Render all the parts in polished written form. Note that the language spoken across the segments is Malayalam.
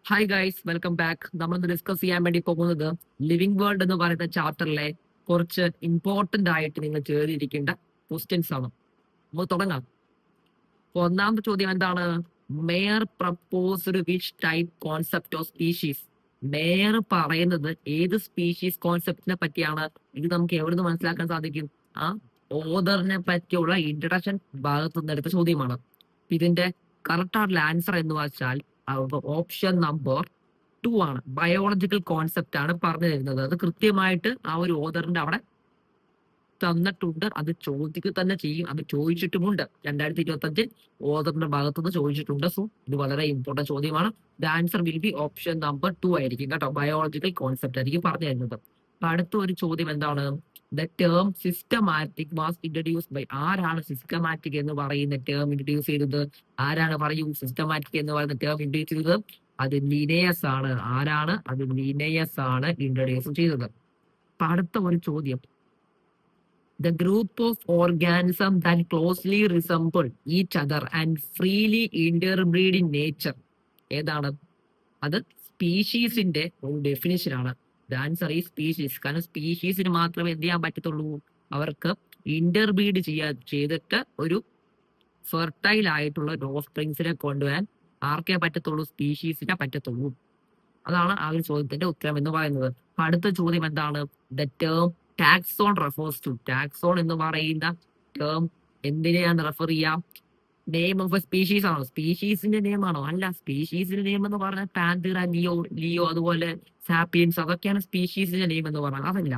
Hi guys, welcome back. നമ്മൾ ഡിസ്കസ് ചെയ്യാൻ വേണ്ടി പോകുന്നത് ലിവിംഗ് വേൾഡ് എന്ന് പറയുന്ന ചാപ്റ്ററിലെ കുറച്ച് ഇമ്പോർട്ടന്റ് ആയിട്ട് നിങ്ങൾ ചെയ്തിരിക്കേണ്ട ക്വസ്റ്റ്യൻസ് ആണ്. നമുക്ക് തുടങ്ങാം. അപ്പൊ ഒന്നാമത്തെ ചോദ്യം എന്താണ്? Mayor proposed which type concept of species? Mayor പറയുന്നത് ഏത് സ്പീഷീസ് കോൺസെപ്റ്റിനെ പറ്റിയാണ്? ഇത് നമുക്ക് എവിടുന്ന് മനസ്സിലാക്കാൻ സാധിക്കും? ആ ഓദറിനെ പറ്റിയുള്ള ഇൻട്രഡക്ഷൻ ഭാഗത്ത് നിന്ന് എടുത്ത ചോദ്യമാണ്. ഇതിന്റെ കറക്റ്റ് ആയിട്ടുള്ള ആൻസർ എന്ന് വെച്ചാൽ ഓപ്ഷൻ നമ്പർ 2 ആണ്. ബയോളജിക്കൽ കോൺസെപ്റ്റ് ആണ് പറഞ്ഞു തരുന്നത്. അത് കൃത്യമായിട്ട് ആ ഒരു ഓദറിന്റെ അവിടെ തന്നിട്ടുണ്ട്. അത് ചോദിക്കുക തന്നെ ചെയ്യും. അത് ചോദിച്ചിട്ടുമുണ്ട്. 2025 ഓദറിന്റെ ഭാഗത്തുനിന്ന് ചോദിച്ചിട്ടുണ്ട്. സോ ഇത് വളരെ ഇമ്പോർട്ടന്റ് ചോദ്യമാണ്. The answer will be option number 2 ആയിരിക്കും കേട്ടോ. ബയോളജിക്കൽ കോൺസെപ്റ്റ് ആയിരിക്കും പറഞ്ഞു തരുന്നത്. അപ്പൊ അടുത്ത ഒരു ചോദ്യം എന്താണ്? The term systematic was introduced by. ആരാണ് സിസ്റ്റമാറ്റിക് എന്ന് പറയുന്ന ടേം ഇൻട്രൊഡ്യൂസ് ചെയ്തത്? ആരാണ് പറയൂ സിസ്റ്റമാറ്റിക് എന്ന് പറയുന്ന ടേം ഇൻട്രൊഡ്യൂസ് ചെയ്തത്? അത് ലിനേയസ് ആണ്. ആരാണ്? അത് ലിനേയസ് ആണ് ഇൻട്രൊഡ്യൂസ് ചെയ്തത്. അപ്പൊ അടുത്ത ഒരു ചോദ്യം, the group of organisms that closely resemble each other and freely interbreed in nature. ഏതാണ്? അത് സ്പീഷീസിന്റെ ഒരു ഡെഫിനിഷൻ ആണ്. ദ ആൻസർ ഈ സ്പീഷീസ്. കാരണം സ്പീഷീസിന് മാത്രമേ എന്ത് ചെയ്യാൻ പറ്റത്തുള്ളൂ? അവർക്ക് ഇന്റർബ്രീഡ് ചെയ്തിട്ട് ഒരു ഫെർട്ടൈൽ ആയിട്ടുള്ള ഓഫ്സ്പ്രിങ്സിനെ കൊണ്ടുവരാൻ ആർക്കേ പറ്റത്തുള്ളൂ? സ്പീഷീസിനെ പറ്റത്തുള്ളൂ. അതാണ് ആ ഒരു ചോദ്യത്തിന്റെ ഉത്തരം എന്ന് പറയുന്നത്. അടുത്ത ചോദ്യം എന്താണ്? The term taxon refers to. ടാക്സോൺ എന്ന് പറയുന്ന ടേം എന്തിനെയാണ് റെഫർ ചെയ്യാം? നെയിം ഓഫ് എ സ്പീഷീസ് ആണോ? സ്പീഷീസിന്റെ നെയിം ആണോ? അല്ല. സ്പീഷീസിന്റെ നെയിം എന്ന് പറഞ്ഞാൽ പാന്തീറ, ലിയോ അതുപോലെ സാപ്പിയൻസ്, അതൊക്കെയാണ് സ്പീഷീസിന്റെ നെയിം എന്ന് പറഞ്ഞാൽ. അതല്ല.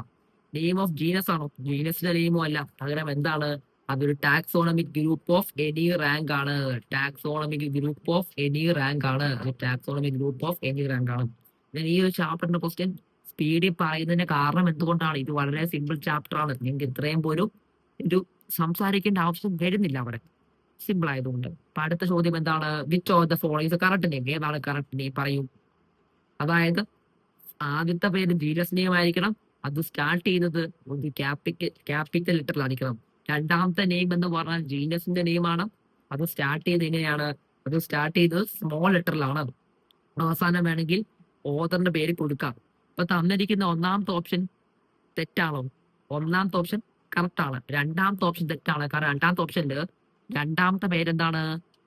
നെയിം ഓഫ് ജീനസ് ആണോ? ജീനസിന്റെ നെയിമോ അല്ല. പകരം എന്താണ്? അതൊരു taxonomic group of any rank ആണ്. Taxonomic group of any rank ആണ്. Taxonomic group of any rank ആണ്. ഈ ഒരു ചാപ്റ്ററിന്റെ ക്വസ്റ്റ്യൻ സ്പീഡിൽ പറയുന്നതിന്റെ കാരണം എന്തുകൊണ്ടാണ്? ഇത് വളരെ സിമ്പിൾ ചാപ്റ്റർ ആണ്. നിങ്ങൾക്ക് ഇത്രയും പോലും ഒരു സംസാരിക്കേണ്ട ആവശ്യം വരുന്നില്ല അവിടെ, സിമ്പിൾ ആയതുകൊണ്ട്. അപ്പൊ അടുത്ത ചോദ്യം എന്താണ്? Which of the following correct name? ഏതാണ് കറക്റ്റ് നെയിം? പറയൂ. അതായത് ആദ്യത്തെ പേര് ജീനസ് നെയിം ആയിരിക്കണം. അത് സ്റ്റാർട്ട് ചെയ്യുന്നത് ഒരു ക്യാപിറ്റൽ ലെറ്ററിലായിരിക്കണം. രണ്ടാമത്തെ നെയിം എന്ന് പറഞ്ഞാൽ ജീനസിന്റെ നെയിമാണ്. അത് സ്റ്റാർട്ട് ചെയ്ത് എങ്ങനെയാണ്? അത് സ്റ്റാർട്ട് ചെയ്തത് സ്മോൾ ലെറ്ററിലാണ്. അവസാനം വേണമെങ്കിൽ ഓതറിന്റെ പേര് കൊടുക്കാം. അപ്പൊ തന്നിരിക്കുന്ന ഒന്നാമത്തെ ഓപ്ഷൻ തെറ്റാണോ? ഒന്നാമത്തെ ഓപ്ഷൻ കറക്റ്റ് ആണ്. രണ്ടാമത്തെ ഓപ്ഷൻ തെറ്റാണ്. കാരണം രണ്ടാമത്തെ ഓപ്ഷനിൽ രണ്ടാമത്തെ പേരെന്താണ്?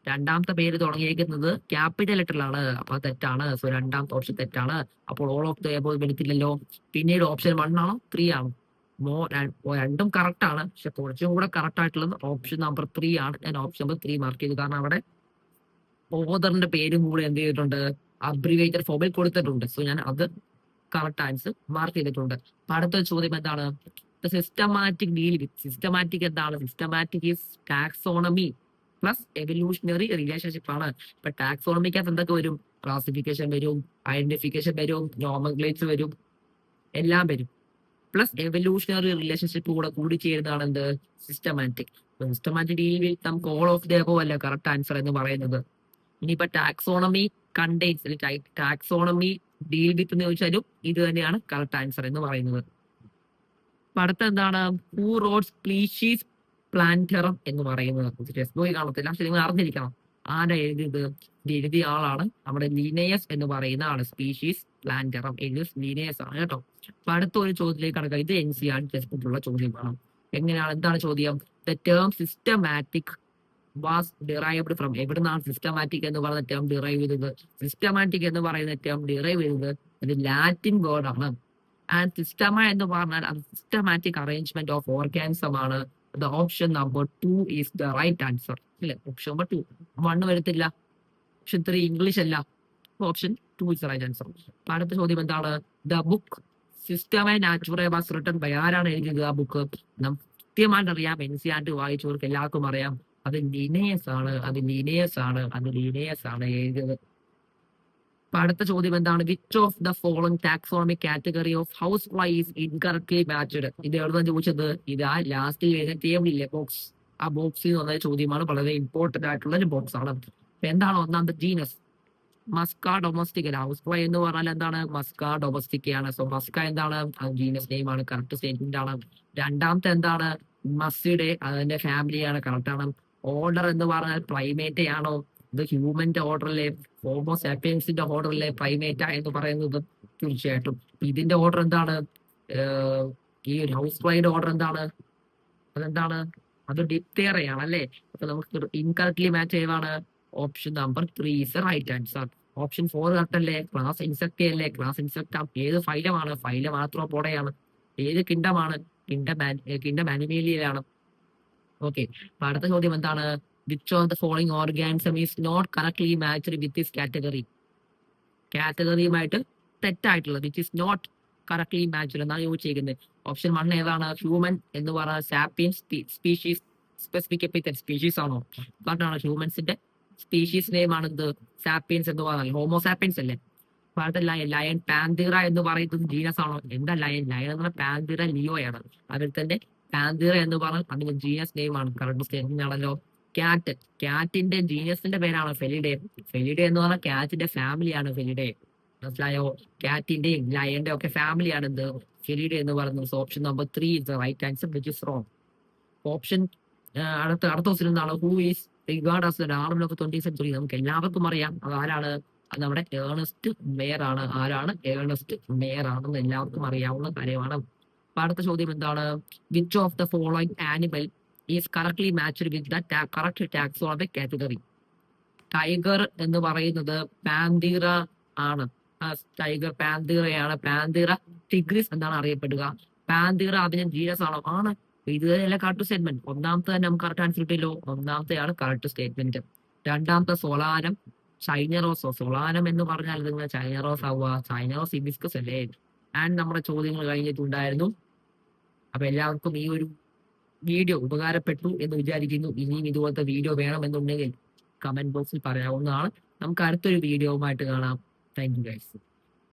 രണ്ടാമത്തെ പേര് തുടങ്ങിയിരിക്കുന്നത് ക്യാപിറ്റൽ ലെറ്ററിലാണ്. അപ്പൊ തെറ്റാണ്. സോ രണ്ടാമത്തെ ഓപ്ഷൻ തെറ്റാണ്. അപ്പോൾ ഓൾ ഓഫ് ദ എബോവ് വരത്തില്ലല്ലോ. പിന്നീട് ഓപ്ഷൻ 1 ആണോ 3 ആണോ? രണ്ടും കറക്റ്റ് ആണ്. പക്ഷെ കുറച്ചും കൂടെ കറക്റ്റ് ആയിട്ടുള്ളത് ഓപ്ഷൻ നമ്പർ 3 ആണ്. ഞാൻ ഓപ്ഷൻ നമ്പർ 3 മാർക്ക് ചെയ്തു. കാരണം അവിടെ ഓദറിന്റെ പേരും കൂടെ എന്ത് ചെയ്തിട്ടുണ്ട്? അബ്രിവേറ്റഡ് ഫോമിൽ കൊടുത്തിട്ടുണ്ട്. സോ ഞാൻ അത് കറക്റ്റ് ആൻസർ മാർക്ക് ചെയ്തിട്ടുണ്ട്. അടുത്ത ചോദ്യം എന്താണ്? Systematic deal with. സിസ്റ്റമാറ്റിക് എന്താണ്? Systematic is taxonomy plus evolutionary relationship ആണ്. ഇപ്പൊ ടാക്സോണമിക്കകത്ത് എന്തൊക്കെ വരും? ക്ലാസിഫിക്കേഷൻ വരും, ഐഡന്റിഫിക്കേഷൻ വരും, നോമൻക്ലേച്ചർ വരും, എല്ലാം വരും. പ്ലസ് എവല്യൂഷണറി റിലേഷൻഷിപ്പ് കൂടെ കൂടി ചേരുന്നതാണ് എന്ത്? സിസ്റ്റമാറ്റിക്. സിസ്റ്റമാറ്റിക് ഡീൽ വിത്ത് നമുക്ക് ഓൾ ഓഫ് ദ എബോവ് അല്ല കറക്റ്റ് ആൻസർ എന്ന് പറയുന്നത്. ഇനിയിപ്പോ taxonomy contains, taxonomy deal with എന്ന് ചോദിച്ചാലും ഇത് തന്നെയാണ് കറക്റ്റ് ആൻസർ എന്ന് പറയുന്നത്. അപ്പൊ അടുത്ത എന്താണ്? ഹൂ റോഡ് സ്പീഷീസ് പ്ലാന്ററം എന്ന് പറയുന്നത്. ടെക്സ്റ്റ് ബുക്കിൽ കാണത്തില്ല, പക്ഷെ നിങ്ങൾ അറിഞ്ഞിരിക്കണം. ആരാ എഴുതിയത്? ഇത് എഴുതിയ ആളാണ് നമ്മുടെ ലീനേയസ് എന്ന് പറയുന്ന ആള്. സ്പീഷീസ് പ്ലാന്ററം എഴുതിയ ലീനേയസ് ആണ് കേട്ടോ. അപ്പൊ അടുത്ത ഒരു ചോദ്യത്തിലേക്ക് കടക്കുക. ഇത് NCERT ടെക്സ്റ്റ് ബുക്കിലുള്ള ചോദ്യമാണ്. എങ്ങനെയാണ്? എന്താണ് ചോദ്യം? The term systematic was derived from. എവിടുന്നാണ് സിസ്റ്റമാറ്റിക് എന്ന് പറയുന്ന ടേം ഡിറൈവ് ചെയ്തത്? സിസ്റ്റമാറ്റിക് എന്ന് പറയുന്ന ടേം ഡിറൈവ് ചെയ്തത് ഒരു ലാറ്റിൻ വേർഡ് ആണ്. ആൻഡ് സിസ്റ്റമ എന്ന് പറഞ്ഞാൽ അത് സിസ്റ്റമാറ്റിക് അറേഞ്ച്മെന്റ് ഓഫ് ഓർഗാനിസം ആണ്. The option number 2 is the right answer. ഇല്ലേ? Option number 2. 1 വരത്തില്ല. ഓപ്ഷൻ 3 ഇംഗ്ലീഷ് അല്ല. Option 2 is the right answer. അടുത്ത ചോദ്യം എന്താണ്? The book Systema Naturae was written by. ആരാണ് എഴുതിയത് ആ ബുക്ക്? നമുക്ക് കൃത്യമായിട്ട് അറിയാം. NCERT വായിച്ചവർക്ക് എല്ലാവർക്കും അറിയാം. അത് ലീനേയസ് ആണ്. അത് ലീനേയസ് ആണ്. അത് ലീനേയസ് ആണ് എഴുതിയത്. അപ്പൊ അടുത്ത ചോദ്യം എന്താണ്? Which of the following taxonomic category of house fly is incorrectly matched. ഇത് എവിടുന്നാണ് ചോദിച്ചത്? ഇത് ആ ലാസ്റ്റ് വരുന്ന ടേബിളില്ലേ, ബോക്സ്. ആ ബോക്സിൽ നിന്ന് വന്ന ചോദ്യമാണ്. വളരെ ഇമ്പോർട്ടന്റ് ആയിട്ടുള്ള ഒരു ബോക്സ് ആണ്. അപ്പൊ എന്താണ് ഒന്നാമത്തെ? Genus Musca domestica. House fly എന്ന് പറഞ്ഞാൽ എന്താണ്? മസ്ക ഡൊമസ്റ്റിക്കയാണ്. സോ മസ്ക എന്താണ്? ജീനസ് നെയിം ആണ്. കറക്റ്റ് സ്റ്റേറ്റ്മെന്റ് ആണ്. രണ്ടാമത്തെ എന്താണ്? മസ്സിയുടെ അതിന്റെ ഫാമിലിയാണ്. കറക്റ്റ് ആണ്. ഓർഡർ എന്ന് പറഞ്ഞാൽ പ്രൈമേറ്റ് ആണോ? ഇത് ഹ്യൂമന്റെ ഓർഡറിലെ ഹോമോസാപ്പിയൻസിന്റെ ഓർഡറിലെ പ്രൈമേറ്റ എന്ന് പറയുന്നത് തീർച്ചയായിട്ടും. ഇതിന്റെ ഓർഡർ എന്താണ്? ഏഹ് ഈ ഒരു ഹൗസ് ഫ്ലൈയുടെ ഓർഡർ എന്താണ്? അതെന്താണ്? അത് ഡിപ്തേറയാണ് അല്ലേ? അപ്പൊ നമുക്ക് ഇൻകറക്ട്ലി മാച്ച് ഏതാണ്? Option number 3 is right answer. Option 4 correct അല്ലേ? ക്ലാസ് ഇൻസെക്ട് അല്ലേ? ക്ലാസ് ഇൻസെക്ട് ഏത് ഫൈലമാണ്? ഫൈലം ആർത്രോപോഡയാണ്. ഏത് കിണ്ടമാണ്? കിണ്ടം അനിമേലിയയിലാണ്. ഓക്കെ. അപ്പൊ അടുത്ത ചോദ്യം എന്താണ്? Which of the following organism is not correctly matched with this category? കാറ്റഗറിയുമായിട്ട് തെറ്റായിട്ടുള്ളത് which is not correctly matched എന്നാണ് ചോദിച്ചിരിക്കുന്നത്. ഓപ്ഷൻ 1 ഏതാണ്? ഹ്യൂമൻ എന്ന് പറഞ്ഞ sapien species specific epithet species ആണോ? പറഞ്ഞാണ് ഹ്യൂമൻസിന്റെ സ്പീഷീസ് നെയിം ആണ് എന്ത്? സാപ്പിയൻസ് എന്ന് പറഞ്ഞാൽ ഹോമോസാപ്പിയൻസ് അല്ലേ? അപ്പൊ അടുത്ത ലയൺ പാന്തീറ എന്ന് പറയുന്നത് ജീനസ് ആണോ? എന്താ ലയൺ? ലയൺ എന്ന് പറഞ്ഞാൽ പാന്തീറ ലിയോയാണ്. അതിൽ തന്നെ പാന്തീറ എന്ന് പറഞ്ഞാൽ അതിന്റെ ജീനസ് നെയിം ആണ്. കറക്റ്റ് സ്റ്റേറ്റ്മെന്റ് ആണല്ലോ. ക്യാറ്റിന്റെ ജീനസിന്റെ പേരാണ് ഫെലിഡേ. ഫെലിഡേ എന്ന് പറഞ്ഞാൽ ക്യാറ്റിന്റെ ഫാമിലിയാണ് ഫെലിഡേ. മനസ്സിലായോ? ക്യാറ്റിന്റെയും ലയന്റെ ഒക്കെ ഫാമിലിയാണ് എന്ത്? ഫെലിഡേ എന്ന് പറയുന്നത്. Option number 3 is the right answer which is wrong. Option അടുത്ത ക്വസ്റ്റ്യൻ എന്താണ്? Who is regard as the Darwin of 20th century? നമുക്ക് എല്ലാവർക്കും അറിയാം. അത് ആരാണ്? അത് നമ്മുടെ ഏണസ്റ്റ് മേയർ ആണ്. ആരാണ്? ഏണസ്റ്റ് മേയർ ആണെന്ന് എല്ലാവർക്കും അറിയാവുന്ന കാര്യമാണ്. അപ്പൊ അടുത്ത ചോദ്യം എന്താണ്? Which of the following animal is correctly matched with the correct taxonomic category? Tiger എന്ന് പറയുന്നത് പാന്തീറ ആണ്. ടൈഗർ പാന്തീറയാണ്. പാന്തീറ ടിഗ്രിസ് എന്നാണ് അറിയപ്പെടുക. പാന്തീറ അതിന് ജീനസ് ആണോ? ആണ്. ഇത് തന്നെയല്ല കറക്റ്റ് സ്റ്റേറ്റ്മെന്റ്. ഒന്നാമത്തെ തന്നെ നമുക്ക് കറക്റ്റ് ആൻസർ കിട്ടിയല്ലോ. ഒന്നാമത്തെയാണ് കറക്റ്റ് സ്റ്റേറ്റ്മെന്റ്. രണ്ടാമത്തെ സൊളാനം ചൈനറോസോ. സൊളാനം എന്ന് പറഞ്ഞാൽ നിങ്ങൾ ചൈനറോസ് ആവുക. ചൈനറോസ് ഹിബിസ്കസ് അല്ലേ? ആൻഡ് നമ്മുടെ ചോദ്യങ്ങൾ കഴിഞ്ഞിട്ടുണ്ടായിരുന്നു. അപ്പൊ എല്ലാവർക്കും ഈ ഒരു വീഡിയോ ഉപകാരപ്പെട്ടു എന്ന് വിചാരിക്കുന്നു. ഇനിയും ഇതുപോലത്തെ വീഡിയോ വേണമെന്നുണ്ടെങ്കിൽ കമന്റ് ബോക്സിൽ പറയാവുന്നതാണ്. നമുക്ക് അടുത്തൊരു വീഡിയോവുമായിട്ട് കാണാം. Thank you guys.